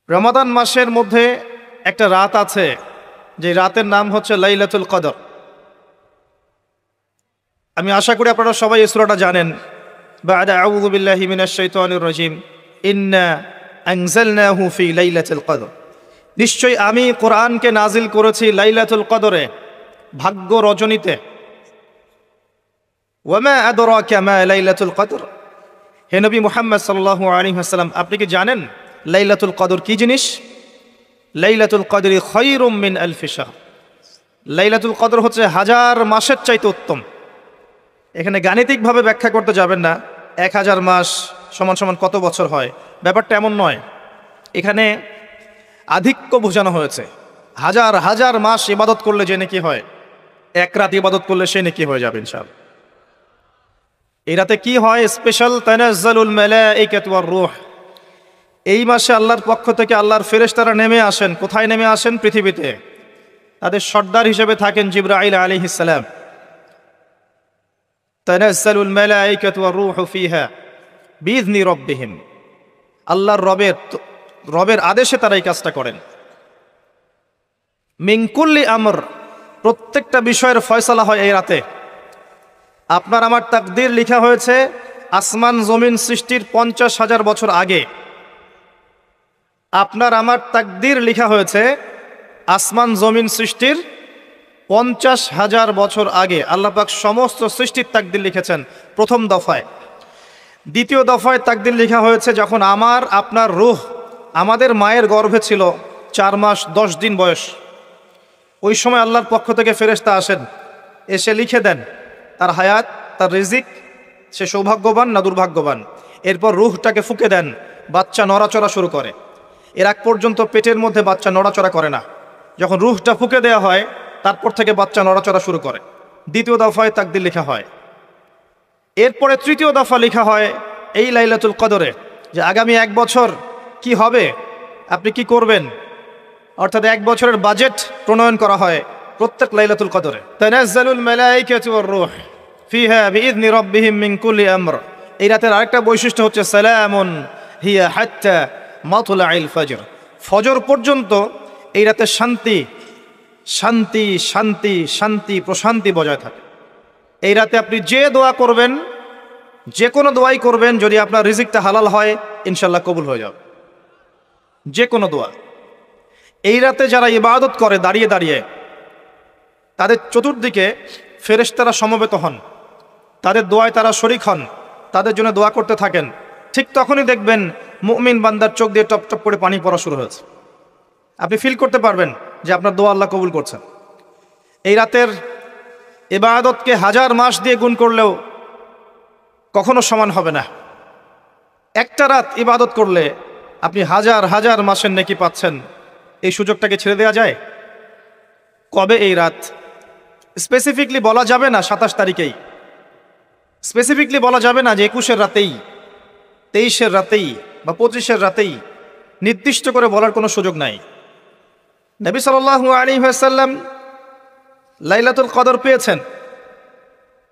রমাদান মাসের মধ্যে একটা রাত আছে, যে রাতের নাম হচ্ছে লাইলাতুল কদর। আমি আশা করি আপনারা সবাই এই সূরাটা জানেন। বা'দা আউযু বিল্লাহি মিনাশ শাইতানির রাজিম, ইন্না আনজালনাহু ফি লাইলাতুল কদর। নিশ্চয়ই আমি কোরআনকে নাজিল করেছি লাইলাতুল কদরে, ভাগ্য রজনীতে। ওয়া মা আদরাকা মা লাইলাতুল কদর। হে নবী মুহাম্মদ সাল্লাল্লাহু আলাইহি ওয়াসাল্লাম, আপনি কি জানেন লাইলাতুল কদর কি জিনিস? লাইলাতুল কদরি খায়রুম মিন আলফি শাহর। লাইলাতুল কদর হচ্ছে হাজার মাসের চাইতে উত্তম। এখানে গাণিতিকভাবে ব্যাখ্যা করতে যাবেন না 1000 মাস সমান সমান কত বছর হয়, ব্যাপারটা এমন নয়। এখানে আধিক্য বোঝানো হয়েছে। হাজার হাজার মাস ইবাদত করলে যে নেকি হয়, এক রাত ইবাদত করলে সে নেকি হয়ে যাবে ইনশাআল্লাহ। এই রাতে কি হয়? স্পেশাল তানাজ্জালুল মালাইকাতু ওয়ার রূহ। এই মাসে আল্লাহর পক্ষ থেকে আল্লাহর ফেরেশতারা নেমে আসেন। কোথায় নেমে আসেন? পৃথিবীতে। তাদের সর্দার হিসেবে থাকেন জিবরাইল আলাইহিস সালাম। তানাজ্জালুল মালাইকাতু ওয়ার রূহু ফিহা বিইذনি রাব্বিহিম। আল্লাহর রবের আদেশে তারা এই কাজটা করেন। মিন কুল্লি আমর, প্রত্যেকটা বিষয়ের ফয়সালা হয় এই রাতে। আপনার আমার তাকদীর লেখা হয়েছে আসমান জমিন সৃষ্টির 50,000 বছর আগে। আপনার আমার তাকদীর লেখা হয়েছে আসমান জমিন সৃষ্টির 50,000 বছর আগে। আল্লাহ পাক সমস্ত সৃষ্টির তাকদীর লিখেছেন প্রথম দফায়। দ্বিতীয় দফায় তাকদীর লেখা হয়েছে যখন আমার আপনার রূহ আমাদের মায়ের গর্ভে ছিল 4 মাস 10 দিন বয়স। ওই সময় আল্লাহর পক্ষ থেকে ফেরেশতা আসেন, এসে লিখে দেন তার হায়াত, তার রিজিক, সে সৌভাগ্যবান না দুর্ভাগ্যবান। এরপর রূহটাকে ফুঁকে দেন, বাচ্চা নড়াচড়া শুরু করে। এর আগ পর্যন্ত পেটের মধ্যে বাচ্চা নড়াচড়া করে না। যখন রূহটা ফুঁকে দেওয়া হয় তারপর থেকে বাচ্চা নড়াচড়া শুরু করে। দ্বিতীয় দফায় তাকদীর লেখা হয়। এরপরে তৃতীয় দফা লেখা হয় এই লাইলাতুল কদরে, যে আগামী 1 বছর কি হবে, আপনি কি করবেন, অর্থাৎ 1 বছরের বাজেট প্রণয়ন করা হয় প্রত্যেক লাইলাতুল কদরে। তানাজ্জালুল মালাইকাতু ওয়ার রূহ ফিহা বিইذনি রাব্বিহিম মিন কুল্লি আমর। এই রাতের আরেকটা বৈশিষ্ট্য হচ্ছে সালামুন হিয়া হাত্তা মাতলাইল ফজর। ফজর পর্যন্ত এই রাতে শান্তি শান্তি শান্তি শান্তি প্রশান্তি বজায় থাকে। এই রাতে আপনি যে দোয়া করবেন, যে কোনো দোয়াই করবেন, যদি আপনার রিজিকটা হালাল হয় ইনশাল্লাহ কবুল হয়ে যাবে। যে কোনো দোয়া। এই রাতে যারা ইবাদত করে দাঁড়িয়ে দাঁড়িয়ে, তাদের চতুর্দিকে ফেরেশতারা সমবেত হন, তাদের দোয়ায় তারা শরীক হন, তাদের জন্য দোয়া করতে থাকেন। ঠিক তখনই দেখবেন মুমিন বান্দার চোখ দিয়ে টপ টপ করে পানি পড়া শুরু হয়েছে। আপনি ফিল করতে পারবেন যে আপনার দোয়া আল্লাহ কবুল করছেন। এই রাতের ইবাদতকে 1000 মাস দিয়ে গুণ করলেও কখনো সমান হবে না। একটা রাত ইবাদত করলে আপনি হাজার হাজার মাসের নেকি পাচ্ছেন। এই সুযোগটাকে ছেড়ে দেওয়া যায়? কবে এই রাত স্পেসিফিকলি বলা যাবে না 27 তারিখেই, স্পেসিফিকলি বলা যাবে না যে 21-এর রাতেই, 23-এর রাতেই বা 25-এর রাতেই, নির্দিষ্ট করে বলার কোনো সুযোগ নাই। নবী সাল্লাল্লাহু আলাইহি ওয়াসাল্লাম লাইলাতুল কদর পেয়েছেন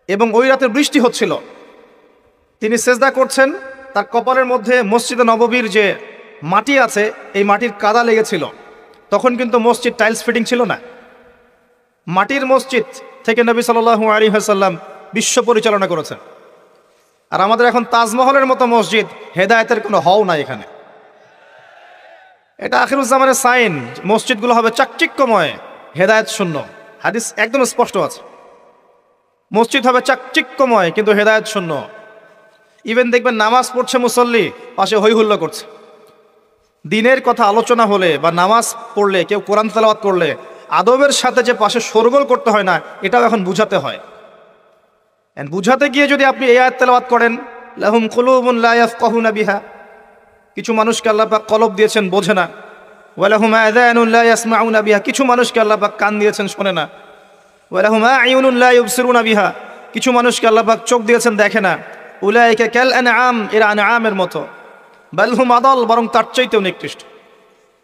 এবং ওই রাতে বৃষ্টি হচ্ছিল। তিনি সেজদা করছেন, তার কপালের মধ্যে মসজিদে নববীর যে মাটি আছে এই মাটির কাদা লেগেছিল। তখন কিন্তু মসজিদ টাইলস ফিটিং ছিল না। মাটির মসজিদ থেকে নবী সাল্লাল্লাহু আলাইহি ওয়াসাল্লাম বিশ্ব পরিচালনা করেছেন। আর আমাদের এখন তাজমহলের মতো মসজিদ, হেদায়েতের কোনো হও নাই এখানে। এটা আখিরুজ্জামানের সাইন, মসজিদগুলো হবে চাকচিক্যময়, হেদায়েত শূন্য। হাদিস একদম স্পষ্ট আছে, মসজিদ হবে চাকচিক্যময় কিন্তু হেদায়েত শূন্য। ইভেন দেখবেন নামাজ পড়ছে মুসল্লি, পাশে হই হুল্লো করছে। দিনের কথা আলোচনা হলে বা নামাজ পড়লে, কেউ কোরআন তেলাওয়াত করলে আদবের সাথে যে পাশে শোরগোল করতে হয় না, এটাও এখন বুঝাতে হয়। বুঝাতে গিয়ে যদি আপনি এই আয়াত তেলাওয়াত করেন, লাহুম কুলুবুন লা ইয়াফকাহুনা বিহা, কিছু মানুষকে আল্লাহ পাক কলব দিয়েছেন বোঝে না। ওয়া লাহুম আযানুন লা ইয়াসমাউনা বিহা, কিছু মানুষকে আল্লাহ পাক কান দিয়েছেন শোনে না। ওয়া লাহুম আ'য়ুনুন লা ইউবসিরুনা বিহা, কিছু মানুষকে আল্লাহ পাক চোখ দিয়েছেন দেখে না। উলাইকা কাল আনআম, এরা আনআমের মতো। বাল হুম আদাল, বরং তার চাইতেও নিকৃষ্ট।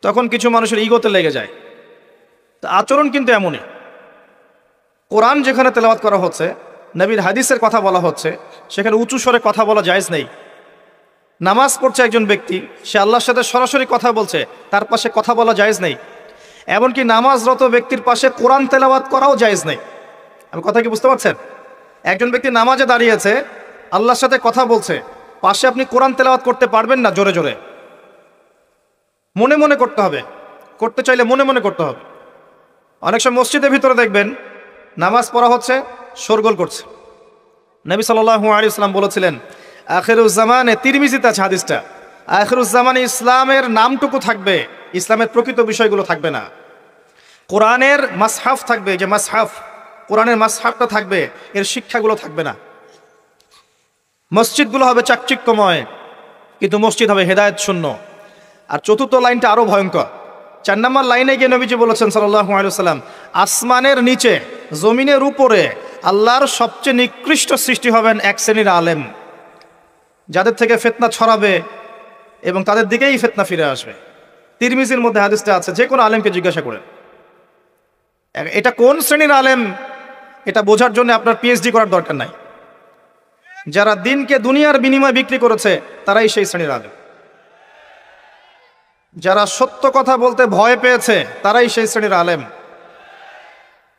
তখন কিছু মানুষের ইগোতে লেগে যায়। তা আচরণ কিন্তু এমনই। কোরআন যেখানে তেলাওয়াত করা হচ্ছে, নবীর হাদিসের কথা বলা হচ্ছে, সেখানে উঁচু স্বরে কথা বলা জায়েজ নেই। নামাজ পড়ছে একজন ব্যক্তি, সে আল্লাহর সাথে সরাসরি কথা বলছে, তার পাশে কথা বলা জায়েজ নেই। এমনকি নামাজরত ব্যক্তির পাশে কোরআন তেলাওয়াত করাও জায়েজ নেই। আমি কথা কি বুঝতে পারছেন? একজন ব্যক্তি নামাজে দাঁড়িয়েছে, আল্লাহর সাথে কথা বলছে, পাশে আপনি কোরআন তেলাওয়াত করতে পারবেন না জোরে জোরে, মনে মনে করতে হবে। করতে চাইলে মনে মনে করতে হবে। অনেক সময় মসজিদের ভিতরে দেখবেন নামাজ পড়া হচ্ছে, শোরগোল করছে। নবী সাল্লাল্লাহু আলাইহি ওয়াসাল্লাম বলেছিলেন, আখিরুজ্জামানে, তিরমিজিতে আছে হাদিসটা, আখিরুজ্জামানে ইসলামের নামটুকু থাকবে, ইসলামের প্রকৃত বিষয়গুলো থাকবে না। কোরআনের মাসহাফ থাকবে, যে মাসহাফ, কোরআনের মাসহাফটা থাকবে, এর শিক্ষাগুলো থাকবে না। মসজিদগুলো হবে চাকচিক্যময়, কিন্তু মসজিদ হবে হেদায়েত শূন্য। আর চতুর্থ লাইনটা আরো ভয়ঙ্কর। 4 নম্বর লাইনে গিয়ে নবীজি বলেছেন সাল্লাল্লাহু আলাইহি ওয়াসাল্লাম, আসমানের নিচে, জমিনের উপরে আল্লাহর সবচেয়ে নিকৃষ্ট সৃষ্টি হবেন এক শ্রেণীর আলেম, যাদের থেকে ফিতনা ছড়াবে এবং তাদের দিকেই ফিতনা ফিরে আসবে। তিরমিজির মধ্যে হাদিসটা আছে, যে কোনো আলেমকে জিজ্ঞাসা করেন এটা কোন শ্রেণীর আলেম, এটা বোঝার জন্য আপনার পিএইচডি করার দরকার নাই। যারা দিনকে দুনিয়ার বিনিময়ে বিক্রি করেছে তারাই সেই শ্রেণীর আলেম। যারা সত্য কথা বলতে ভয় পেয়েছে তারাই সেই শ্রেণীর আলেম।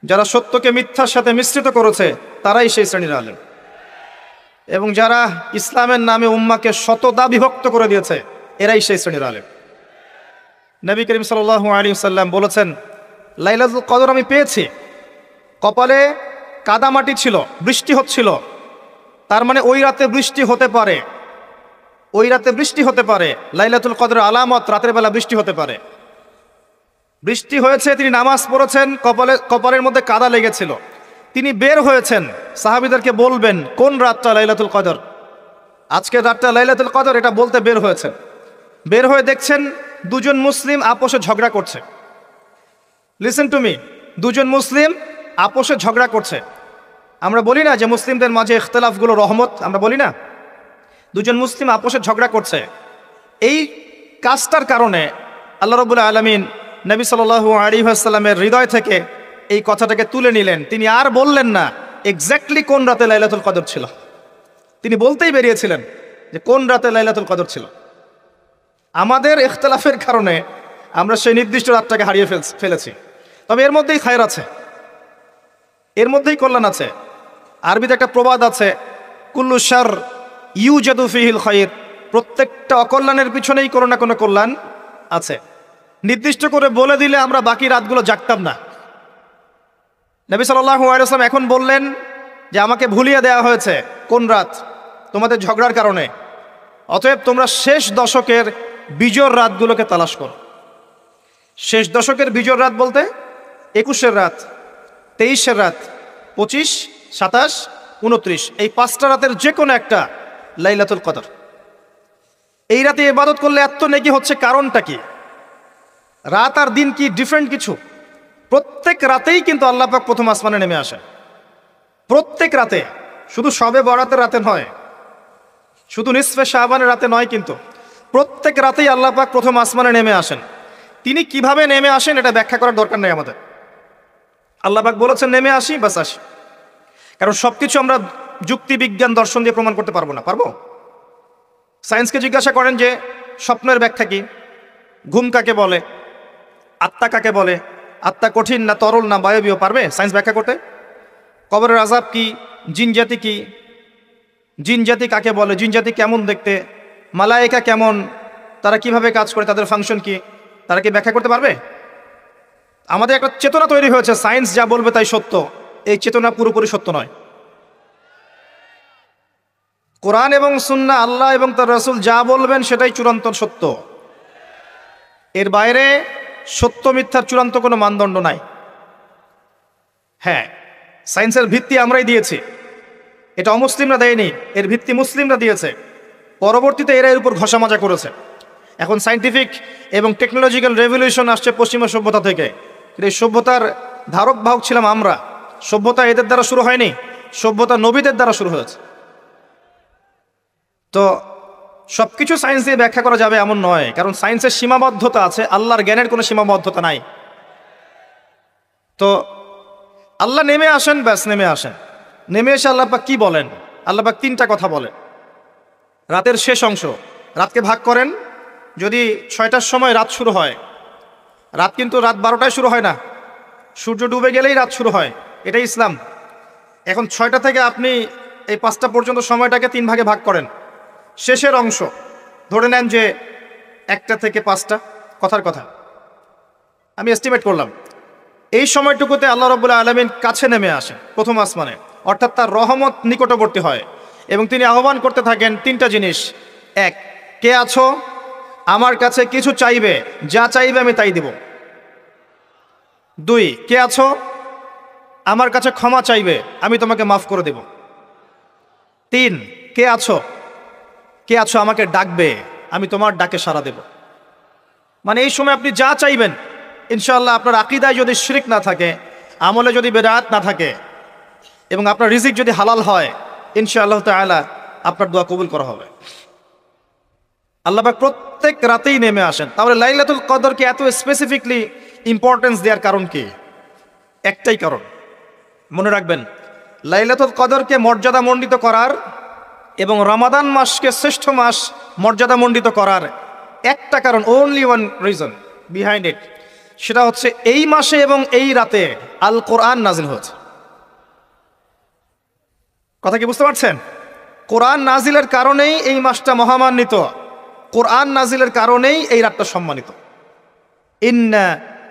যারা সত্যকে মিথ্যার সাথে মিশ্রিত করেছে তারাই সেই শ্রেণীর আলেম। এবং যারা ইসলামের নামে উম্মাকে শতদা বিভক্ত করে দিয়েছে, এরাই সেই শ্রেণীর আলেম। নবী করিম সাল্লাল্লাহু আলাইহি ওয়াসাল্লাম বলেছেন, লাইলাতুল কদর আমি পেয়েছি, কপালে কাদামাটি ছিল, বৃষ্টি হচ্ছিল, তার মানে ওই রাতে বৃষ্টি হতে পারে, ওই রাতে বৃষ্টি হতে পারে। লাইলাতুল কদরের আলামত, রাতের বেলা বৃষ্টি হতে পারে। বৃষ্টি হয়েছে, তিনি নামাজ পড়েছেন, কপালের মধ্যে কাদা লেগেছিল, তিনি বের হয়েছেন, সাহাবীদেরকে বলবেন কোন রাতটা লাইলাতুল কদর, আজকের রাতটা লাইলাতুল কদর, এটা বলতে বের হয়েছেন। বের হয়ে দেখছেন দুজন মুসলিম আপোষে ঝগড়া করছে। লিসেন টু মি, দুজন মুসলিম আপোষে ঝগড়া করছে। আমরা বলি না যে মুসলিমদের মাঝে ইখতিলাফগুলো রহমত, আমরা বলি না? দুজন মুসলিম আপোষে ঝগড়া করছে, এই কাজটার কারণে আল্লাহ রাব্বুল আলামিন নবী সাল্লাল্লাহু আলাইহি ওয়াসাল্লামের হৃদয় থেকে এই কথাটাকে তুলে নিলেন। তিনি আর বললেন না এক্স্যাক্টলি কোন রাতে লাইলাতুল কদর ছিল, তিনি বলতেই বেরিয়েছিলেন যে কোন রাতে লাইলাতুল কদর ছিল। আমাদের ইখতিলাফের কারণে আমরা সেই নির্দিষ্ট রাতটাকে হারিয়ে ফেলেছি। তবে এর মধ্যেই খায়র আছে, এর মধ্যেই কল্যাণ আছে। আরবিতে একটা প্রবাদ আছে, কুল্লু শার ইউজাদু ফিহিল খায়র, প্রত্যেকটা অকল্যাণের পিছনেই কোনো না কোনো কল্যাণ আছে। নির্দিষ্ট করে বলে দিলে আমরা বাকি রাতগুলো জাগতাম না। নবী সাল্লাল্লাহু আলাইহি ওয়াসাল্লাম এখন বললেন যে আমাকে ভুলিয়ে দেওয়া হয়েছে কোন রাত, তোমাদের ঝগড়ার কারণে। অতএব তোমরা শেষ দশকের বিজোড় রাতগুলোকে তালাশ করো। শেষ দশকের বিজোড় রাত বলতে 21-এর রাত, 23-এর রাত, 25, 27, 29, এই 5টা রাতের যে কোনো একটা লাইলাতুল কদর। এই রাতে ইবাদত করলে এত নেকি হচ্ছে, কারণটা কি? রাত আর দিন কি ডিফারেন্ট কিছু? প্রত্যেক রাতেই কিন্তু আল্লাহ পাক প্রথম আসমানে নেমে আসে, প্রত্যেক রাতে, শুধু শবে বরাতের রাতে নয়, শুধু নিসফে শাবানের রাতে নয়, কিন্তু প্রত্যেক রাতেই আল্লাহ পাক প্রথম আসমানে নেমে আসেন। তিনি কিভাবে নেমে আসেন এটা ব্যাখ্যা করার দরকার নেই আমাদের। আল্লাহ পাক বলেছেন নেমে আসি, বাস আসি। কারণ সবকিছু আমরা যুক্তি, বিজ্ঞান, দর্শন দিয়ে প্রমাণ করতে পারবো না। পারবো? সায়েন্সকে জিজ্ঞাসা করেন যে স্বপ্নের ব্যাখ্যা কি, ঘুম কাকে বলে, আত্মা কাকে বলে, আত্মা কঠিন না তরল না বায়বীয়, পারবে সায়েন্স ব্যাখ্যা করতে? কবরের আযাব কি, জিন জাতি কি, জিন জাতি কাকে বলে, জিন জাতি কেমন দেখতে, মালায়েকা কেমন, তারা কিভাবে কাজ করে, তাদের ফাংশন কি, তারা কি ব্যাখ্যা করতে পারবে? আমাদের একটা চেতনা তৈরি হয়েছে, সায়েন্স যা বলবে তাই সত্য। এই চেতনা পুরোপুরি সত্য নয়। কোরআন এবং সুন্নাহ, আল্লাহ এবং তার রাসূল যা বলবেন সেটাই চূড়ান্ত সত্য। এর বাইরে সত্য মিথ্যার চূড়ান্ত কোনো মানদণ্ড নাই। হ্যাঁ, সায়েন্সের ভিত্তি আমরাই দিয়েছি, এটা অমুসলিমরা দেয়নি, এর ভিত্তি মুসলিমরা দিয়েছে। পরবর্তীতে এরা এর উপর ঘষা মাজা করেছে। এখন সায়েন্টিফিক এবং টেকনোলজিক্যাল রেভলিউশন আসছে পশ্চিমা সভ্যতা থেকে, এই সভ্যতার ধারক বাহক ছিলাম আমরা। সভ্যতা এদের দ্বারা শুরু হয়নি, সভ্যতা নবীদের দ্বারা শুরু হয়েছে। তো সবকিছু সায়েন্স দিয়ে ব্যাখ্যা করা যাবে এমন নয়, কারণ সায়েন্সের সীমাবদ্ধতা আছে, আল্লাহর জ্ঞানের কোনো সীমাবদ্ধতা নাই। তো আল্লাহ নেমে আসেন, ব্যাস নেমে আসেন। নেমে এসে আল্লাহ পাক কি বলেন? আল্লাহ পাক 3টা কথা বলেন। রাতের শেষ অংশ, রাতকে ভাগ করেন, যদি 6টার সময় রাত শুরু হয়, রাত কিন্তু রাত 12টায় শুরু হয় না, সূর্য ডুবে গেলেই রাত শুরু হয়, এটাই ইসলাম। এখন 6টা থেকে আপনি এই 5টা পর্যন্ত সময়টাকে 3 ভাগে ভাগ করেন। শেষের অংশ ধরে নেন যে 1টা থেকে 5টা, কথার কথা আমি এস্টিমেট করলাম, এই সময়টুকুতে আল্লাহ রাব্বুল আলামিন কাছে নেমে আসেন প্রথম আসমানে, অর্থাৎ তার রহমত নিকটবর্তী হয় এবং তিনি আহ্বান করতে থাকেন 3টা জিনিস। 1, কে আছো আমার কাছে কিছু চাইবে, যা চাইবে আমি তাই দিব। 2, কে আছো আমার কাছে ক্ষমা চাইবে, আমি তোমাকে মাফ করে দেব। 3, কে আছো আমাকে ডাকবে, আমি তোমার ডাকে সাড়া দেব। মানে এই সময় আপনি যা চাইবেন ইনশাআল্লাহ, আপনার আকীদায় যদি শিরক না থাকে, আমলে যদি বেদাত না থাকে এবং আপনার রিজিক যদি হালাল হয়, ইনশাআল্লাহ তাআলা আপনার দোয়া কবুল করা হবে। আল্লাহ পাক প্রত্যেক রাতেই নেমে আসেন। তাহলে লাইলাতুল কদরকে এত স্পেসিফিকলি ইম্পর্টেন্স দেওয়ার কারণ কি? একটাই কারণ, মনে রাখবেন, লাইলাতুল কদরকে মর্যাদামণ্ডিত করার এবং রমাদান মাসকে শ্রেষ্ঠ মাস মর্যাদামণ্ডিত করার একটা কারণ, only one reason behind it, সেটা হচ্ছে এই মাসে এবং এই রাতে আল কোরআন নাজিল হয়েছে। কথা কি বুঝতে পারছেন? কোরআন নাজিলের কারণেই এই মাসটা মহামান্বিত, কোরআন নাজিলের কারণেই এই রাতটা সম্মানিত। ইন্না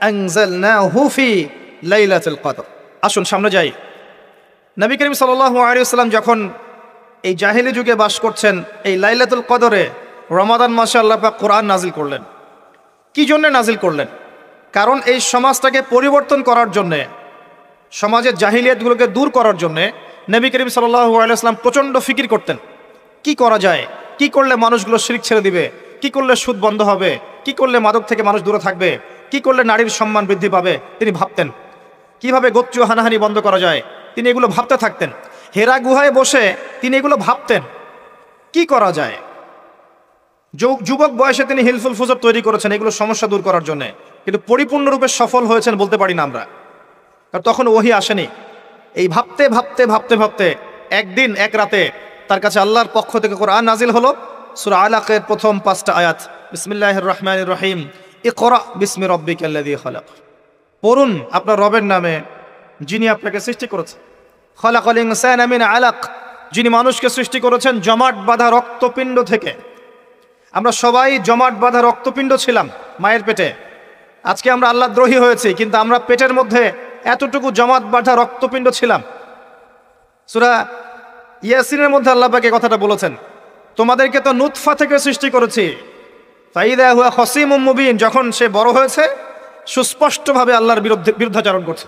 আনজালনাহু ফি লাইলাতুল কদর। আসুন সামনে যাই। নবী করিম সাল্লাল্লাহু আলাইহি ওয়াসাল্লাম যখন এই জাহেলি যুগে বাস করছেন, এই লাইলাতুল কদরে রমাদান মাসে আল্লাহ পাক কোরআন নাজিল করলেন। কি জন্য নাজিল করলেন? কারণ এই সমাজটাকে পরিবর্তন করার জন্যে, সমাজের জাহিলিয়াতগুলোকে দূর করার জন্যে নবী করিম সাল্লাল্লাহু আলাইহি ওয়াসাল্লাম প্রচণ্ড ফিকির করতেন। কি করা যায়, কি করলে মানুষগুলো শিরক ছেড়ে দিবে, কি করলে সুদ বন্ধ হবে, কি করলে মাদক থেকে মানুষ দূরে থাকবে, কি করলে নারীর সম্মান বৃদ্ধি পাবে। তিনি ভাবতেন কিভাবে গোত্রীয় হানাহানি বন্ধ করা যায়, তিনি এগুলো ভাবতে থাকতেন। হেরা গুহায় বসে তিনি এগুলো ভাবতেন কি করা যায়। যুবক বয়সে তিনি হিলফুল ফুজর তৈরি করেছেন এগুলো সমস্যা দূর করার জন্য, কিন্তু পরিপূর্ণরূপে সফল হয়েছেন বলতে পারি না আমরা, কারণ তখন ওহী আসেনি। এই ভাবতে ভাবতে ভাবতে ভাবতে একদিন এক রাতে তার কাছে আল্লাহর পক্ষ থেকে কোরআন নাজিল হলো। সূরা আলাকের প্রথম 5টা আয়াত, বিসমিল্লাহির রহমানির রহিম, ইকরা বিসমি রাব্বিকাল্লাযী খালাক। পড়ুন আপনার রবের নামে যিনি আপনাকে সৃষ্টি করেছেন। খালাকাল ইনসানা মিন আলাক, যিনি মানুষকে সৃষ্টি করেছেন জমাট বাঁধা রক্তপিণ্ড থেকে। আমরা সবাই জমাট বাঁধা রক্তপিণ্ড ছিলাম মায়ের পেটে। আজকে আমরা আল্লাহ দ্রোহী হয়েছি, কিন্তু আমরা পেটের মধ্যে এতটুকু জমাট বাঁধা রক্তপিণ্ড ছিলাম। সূরা ইয়াসিনের মধ্যে আল্লাহ পাক এই কথাটা বলেছেন, তোমাদেরকে তো নুতফা থেকে সৃষ্টি করেছি, ফাইদা হুয়া খসিমুম মুবিন, যখন সে বড় হয়েছে সুস্পষ্টভাবে আল্লাহর বিরুদ্ধাচরণ করছে।